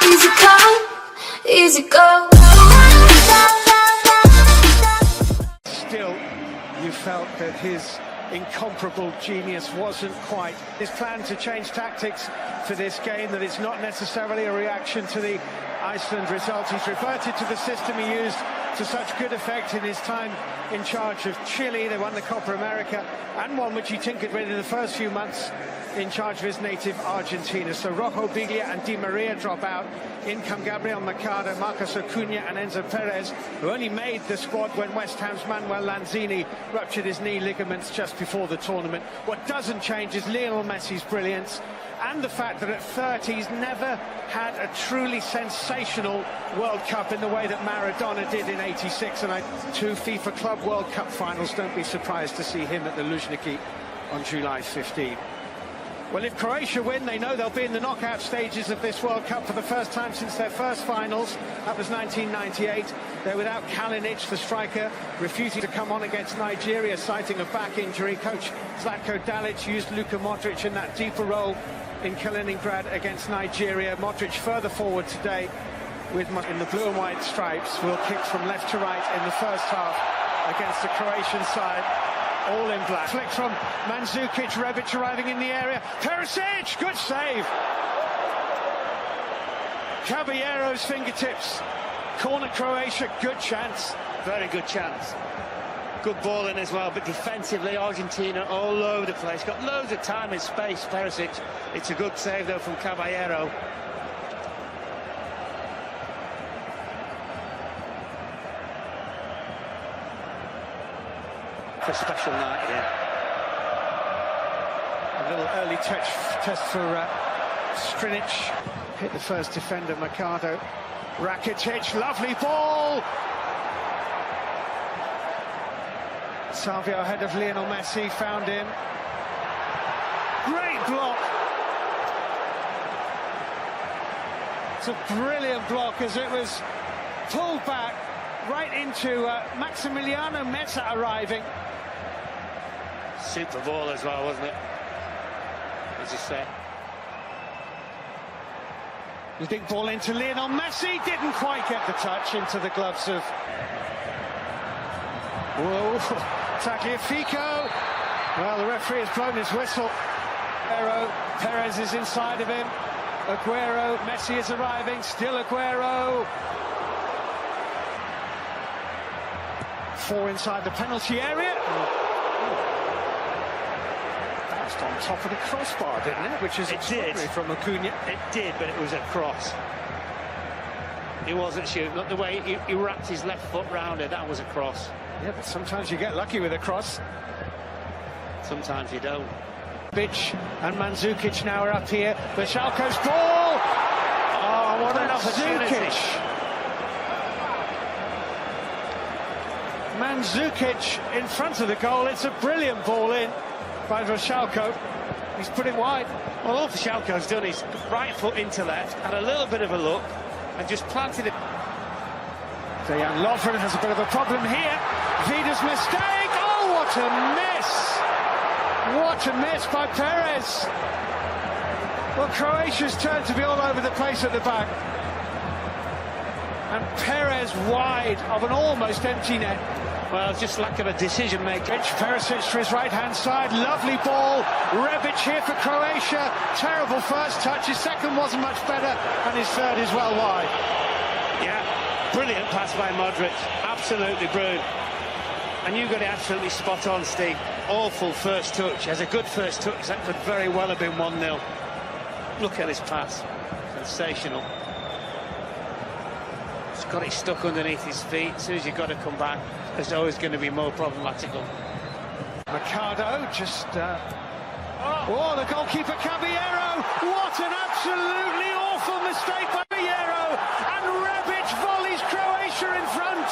Easy come, easy go. Still, you felt that his incomparable genius wasn't quite his plan to change tactics for this game, that it's not necessarily a reaction to the Iceland result. He's reverted to the system he used to such good effect in his time in charge of Chile. They won the Copa America, and one which he tinkered with in the first few months in charge of his native Argentina. So Rojo, Biglia and Di Maria drop out. In come Gabriel Mercado, Marcos Acuna and Enzo Perez, who only made the squad when West Ham's Manuel Lanzini ruptured his knee ligaments just before the tournament. What doesn't change is Lionel Messi's brilliance, and the fact that at 30 he's never had a truly sensational World Cup in the way that Maradona did in '86, and 2 FIFA Club World Cup finals. Don't be surprised to see him at the Luzhniki on July 15. Well, if Croatia win, they know they'll be in the knockout stages of this World Cup for the first time since their first finals. That was 1998. They're without Kalinic, the striker, refusing to come on against Nigeria, citing a back injury. Coach Zlatko Dalic used Luka Modric in that deeper role in Kaliningrad against Nigeria. Modric further forward today with in the blue and white stripes. Will kick from left to right in the first half against the Croatian side. All in black. Flick from Mandzukic, Rebic arriving in the area. Perisic, good save. Caballero's fingertips. Corner Croatia, good chance. Very good chance. Good ball in as well, but defensively Argentina all over the place. Got loads of time and space, Perisic. It's a good save though from Caballero. A special night here. A little early test for Strinic. Hit the first defender, Mercado. Rakitic, lovely ball. Salvio ahead of Lionel Messi, found him. Great block. It's a brilliant block as it was pulled back right into Maximiliano Meza arriving. Super ball as well, wasn't it? As you say. The big ball into Lionel Messi, didn't quite get the touch into the gloves of... Whoa, Tagliafico. Well, the referee has blown his whistle. Perez is inside of him. Aguero, Messi is arriving, still Aguero. 4 inside the penalty area. Bounced on top of the crossbar, didn't it? Which is extraordinary from Acuna. It did, but it was a cross. He wasn't shooting. Look the way he wrapped his left foot round it. That was a cross. Yeah, but sometimes you get lucky with a cross. Sometimes you don't. Bic and Mandzukic now are up here. Schalke's ball! Oh, what an opportunity! Mandzukic in front of the goal. It's a brilliant ball in by Schalke. He's put it wide. Well, all Schalke's done is right foot into left, had a little bit of a look, and just planted it. Dejan Lovren has a bit of a problem here. Vida's mistake. Oh, what a miss! What a miss by Perez. Well, Croatia's turned to be all over the place at the back. And Perez wide of an almost empty net. Well, it's just lack of a decision maker. Perisic to his right-hand side, lovely ball. Rebic here for Croatia. Terrible first touch, his second wasn't much better, and his third is well wide. Yeah, brilliant pass by Modric, absolutely brilliant. And you got it absolutely spot on, Steve. Awful first touch. As a good first touch, that could very well have been 1-0. Look at this pass, sensational. He's got it stuck underneath his feet. As soon as you've got to come back, it's always going to be more problematical. Mercado just... Oh, the goalkeeper Caballero! What an absolutely awful mistake by Caballero! And Rebic volleys Croatia in front!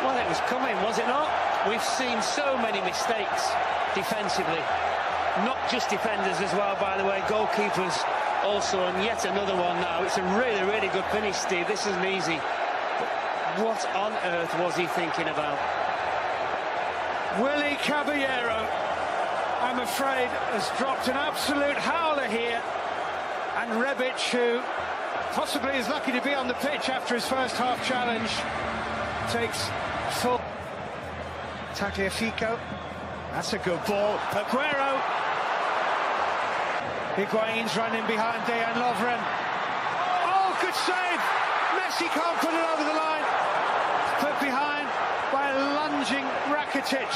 Well, it was coming, was it not? We've seen so many mistakes defensively. Not just defenders as well, by the way, goalkeepers also, and yet another one now. It's a really, really good finish, Steve. This isn't easy. But what on earth was he thinking about? Willy Caballero, I'm afraid, has dropped an absolute howler here. And Rebic, who possibly is lucky to be on the pitch after his first half challenge, takes full. Tagliafico, that's a good ball. Aguero. Higuain's running behind Dejan Lovren. Oh, good save! Messi can't put it over the line. Put behind by a lunging Rakitic.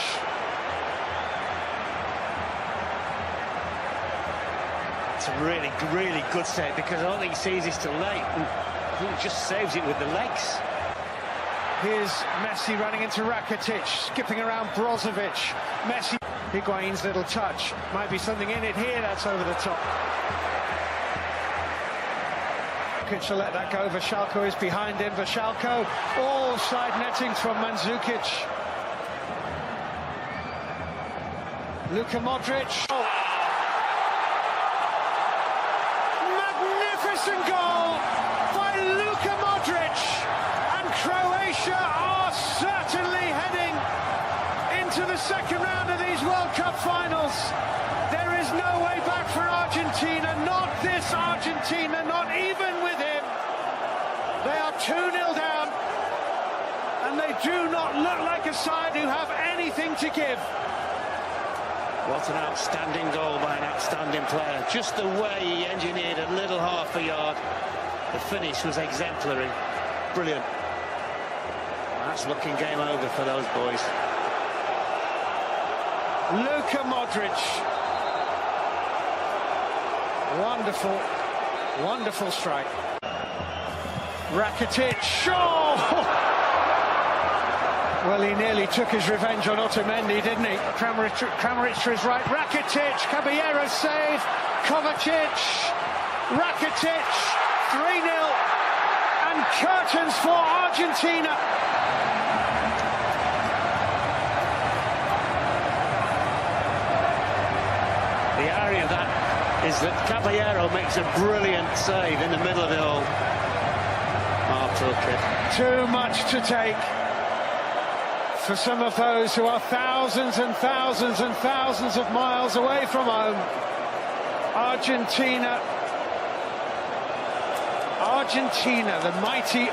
It's a really, really good save because I don't think he sees this till late and he just saves it with the legs. Here's Messi running into Rakitic, skipping around Brozovic. Messi, Higuain's little touch. Might be something in it here, that's over the top. Rakitic will let that go. Vashalko is behind him. Vashalko, all side netting from Mandzukic. Luka Modric. Oh. Magnificent goal by Luka Modric. And Croatia are certainly heading into the second round of these World Cup finals. There is no way back for Argentina, not this Argentina, not even with him. They are 2-0 down, and they do not look like a side who have anything to give. What an outstanding goal by an outstanding player. Just the way he engineered a little half a yard. The finish was exemplary. Brilliant. That's looking game over for those boys. Luka Modric. Wonderful, wonderful strike. Rakitic. Oh! Well, he nearly took his revenge on Otamendi, didn't he? Kramaric to his right. Rakitic. Caballero save. Kovacic. Rakitic. 3-0. And curtains for Argentina. The irony of that is that Caballero makes a brilliant save in the middle of it all. Too much to take for some of those who are thousands and thousands and thousands of miles away from home. Argentina, the mighty